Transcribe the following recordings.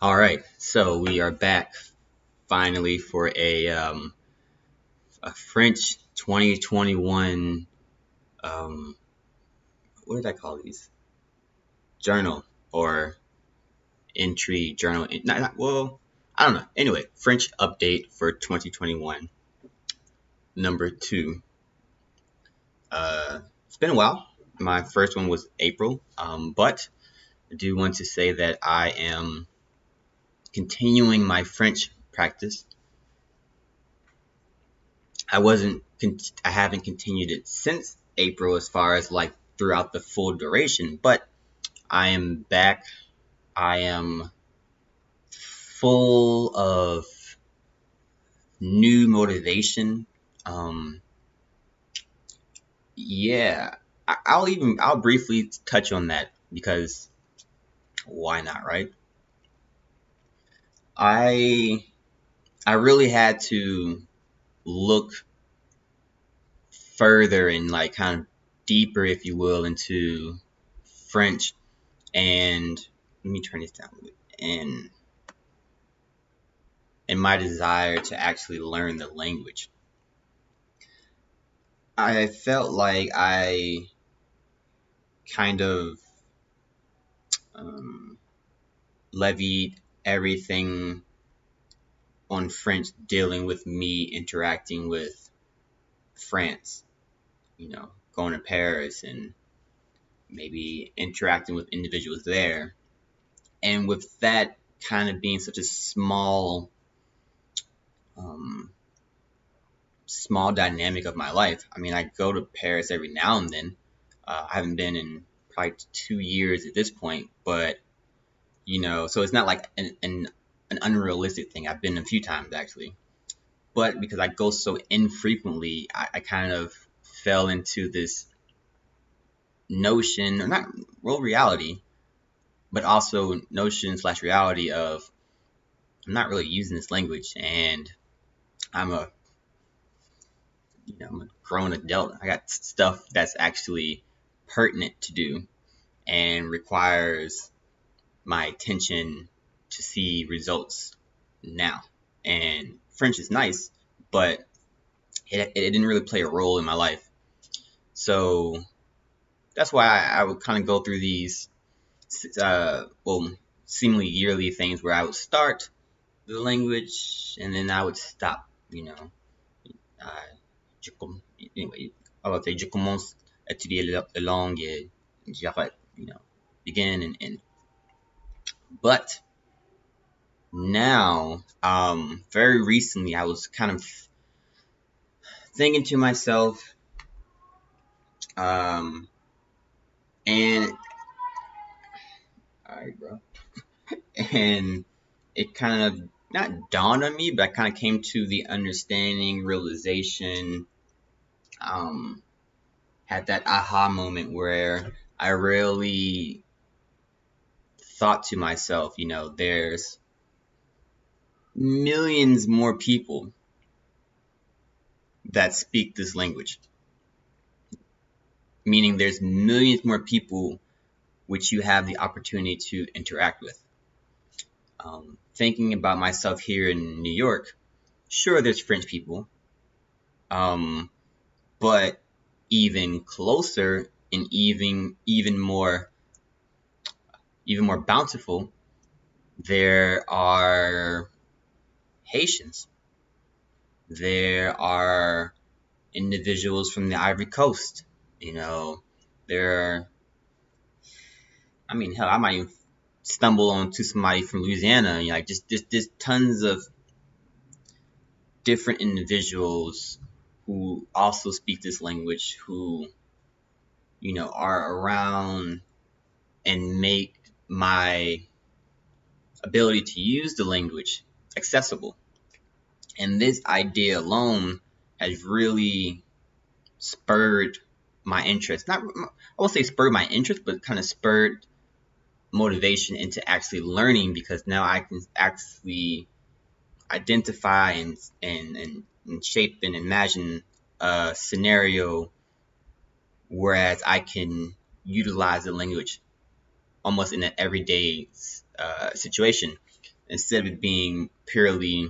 All right, so we are back finally for a French 2021. Um, what did I call these? Journal or entry journal? Well, I don't know. Anyway, French update for 2021, number two. It's been a while. My first one was April, but I do want to say that I am continuing my French practice. I haven't continued it since April as far as like throughout the full duration, but I am back. I am full of new motivation. Um, yeah, I'll briefly touch on that because why not, right? I I really had to look further and like kind of deeper, if you will, into French. And let me turn this down a little bit. And my desire to actually learn the language. I felt like I kind of um, levied everything on French dealing with me interacting with France, going to Paris and maybe interacting with individuals there. And with that kind of being such a um, small dynamic of my life. I mean, I go to Paris every now and then. I haven't been in probably 2 years at this point, but so it's not like an unrealistic thing. I've been a few times actually, but because I go so infrequently, I kind of fell into this notion, or not real reality, but also notion slash reality of I'm not really using this language, and I'm a I'm a grown adult. I got stuff that's actually pertinent to do and requires my attention to see results now. And French is nice, but it didn't really play a role in my life. So that's why I would kind of go through these, seemingly yearly things where I would start the language and then I would stop. Uh, anyway, I would say je commence à étudier la langue et j'arrête, begin and end. But now, very recently, I was kind of thinking to myself, um, and all right, bro, and it kind of not dawned on me, but I kind of came to the understanding, realization, um, had that aha moment where I really thought to myself, there's millions more people that speak this language, meaning there's millions more people which you have the opportunity to interact with. Thinking about myself here in New York, sure, there's French people, um, but even closer and even more bountiful, there are Haitians. There are individuals from the Ivory Coast. You know, there. I mean, hell, I might even stumble onto somebody from Louisiana. Like just tons of different individuals who also speak this language, who are around and make my ability to use the language accessible. And this idea alone has really spurred my interest. Not, I won't say spurred my interest, but kind of spurred motivation into actually learning, because now I can actually identify and shape and imagine a scenario whereas I can utilize the language almost in an everyday situation. instead of it being purely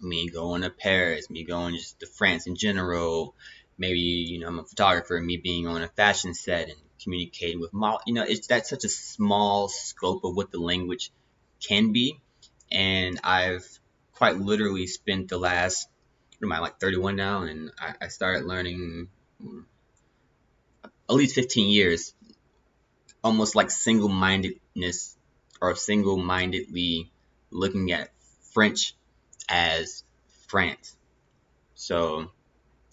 me going to Paris, me going just to France in general, maybe, I'm a photographer, me being on a fashion set and communicating with model, it's that's such a small scope of what the language can be. And I've quite literally spent the last, what am I, like 31 now, and I started learning at least 15 years, almost like single-mindedness or single-mindedly looking at French as France. So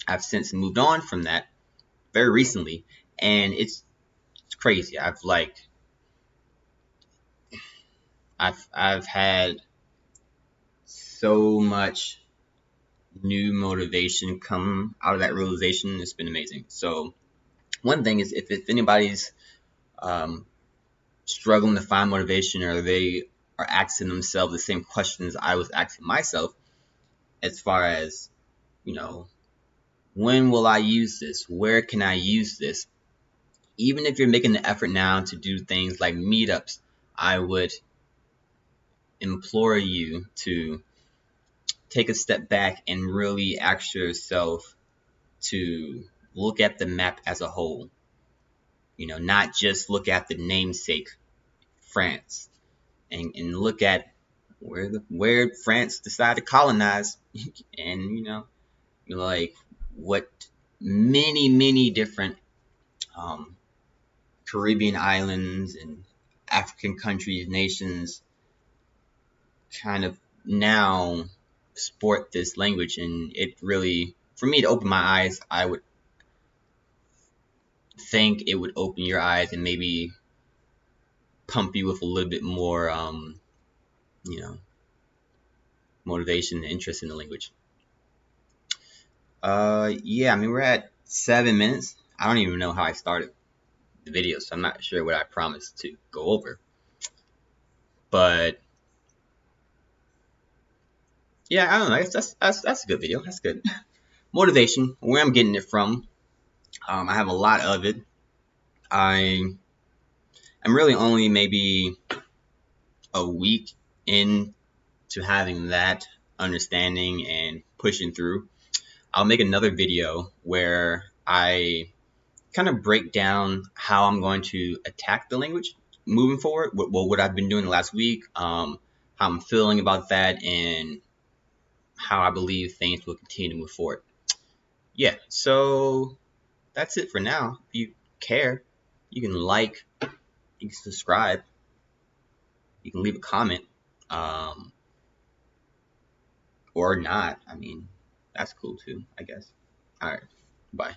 I've since moved on from that very recently, and it's crazy. I've had so much new motivation come out of that realization. It's been amazing. So one thing is, if anybody's um, struggling to find motivation, or they are asking themselves the same questions I was asking myself, as far as, you know, when will I use this? Where can I use this? Even if you're making the effort now to do things like meetups, I would implore you to take a step back and really ask yourself to look at the map as a whole. Not just look at the namesake, France, and look at where France decided to colonize, and like what many different um, Caribbean islands and African countries, nations kind of now sport this language. And it really, for me to open my eyes, I would think it would open your eyes and maybe pump you with a little bit more, you know, motivation and interest in the language. Yeah, I mean, we're at 7 minutes. I don't even know how I started the video, so I'm not sure what I promised to go over. But yeah, I don't know. I guess that's a good video. That's good. Motivation, where I'm getting it from. I have a lot of it. I'm really only maybe a week into having that understanding and pushing through. I'll make another video where I kind of break down how I'm going to attack the language moving forward. What I've been doing the last week, how I'm feeling about that, and how I believe things will continue to move forward. Yeah, so that's it for now. If you care, you can like, you can subscribe, you can leave a comment, um, or not. I mean, that's cool too, I guess. All right, bye.